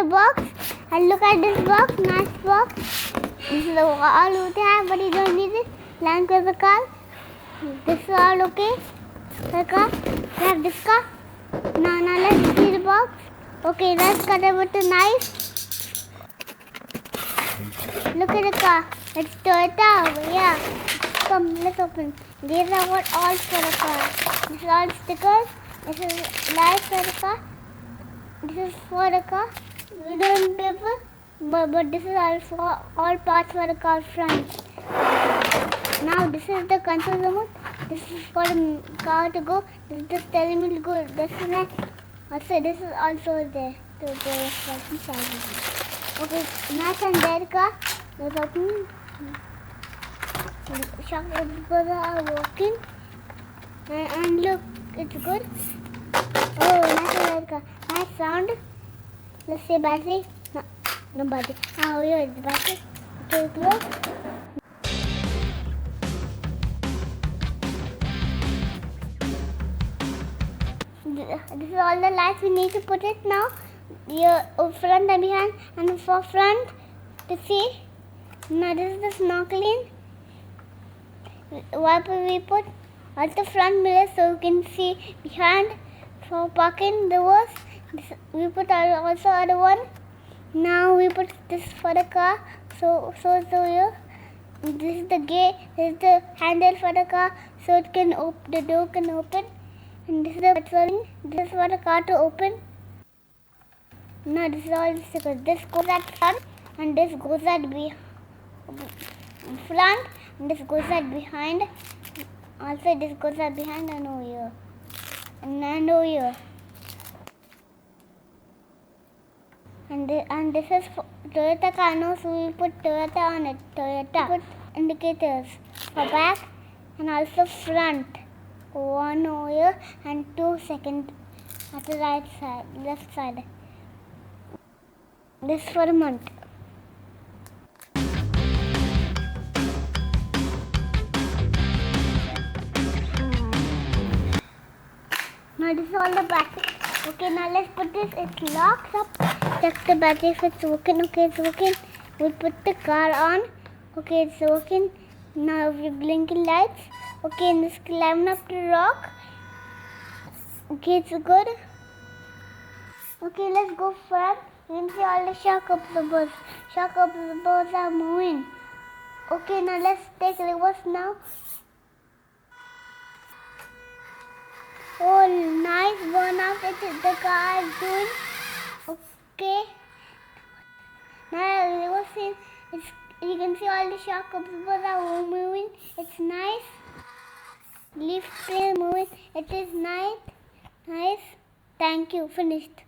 the box and look at this box. Nice box. This is all we have, but you don't need it. Land paper car. This is all okay. The car. We have this car. Now let's see the box. Okay, let's cut it with a knife. Look at the car. It's Toyota. Yeah. Come, let's open. These are what all for the car. This is all stickers. This is lights for the car. This is for the car. We don't paper, but this is all for all parts for the car front. Now this is the control remote. This is for the car to go. This is just telling me to go. This is next. Also, this is also there to go inside. Okay, nice and there car. Let's open. Shock absorbers are working. And look, it's good. Oh, nice and there car. Nice sound. Let's say battery. No battery. Oh, here is the battery. Okay, close. This is all the lights we need to put it now. Your front and behind, and for front to see. Now this is the snorkeling. Wiper we put at the front mirror so you can see behind. For parking doors, we put also other one. Now we put this for the car. So here. This is the gate. This is the handle for the car, so it can the door can open. And this is the petrol. This is for the car to open. Now this is all the stickers. This goes at front, and this goes at front, and this goes at behind. Also this goes at behind and over here. And over here. And this is for Toyota car now, so we put Toyota on it. Toyota. We put indicators for back and also front. One over here and 2 seconds at the right side, left side. This for a month. Now this is all the battery. Okay, now let's put this. It locks up. Check the battery if it's working. Okay, it's working. We'll put the car on. Okay, it's working. Now we're blinking lights. Okay, and this climbing up the rock. Okay, it's good. Okay, let's go front. You can see all the shock absorbers. Shock absorbers are moving. Okay, now let's take reverse now. Oh, nice burnout the car is doing. Okay. Now reversing. You can see all the shock absorbers are moving. It's nice. Leaf plane moving. It is nice. Nice. Thank you. Finished.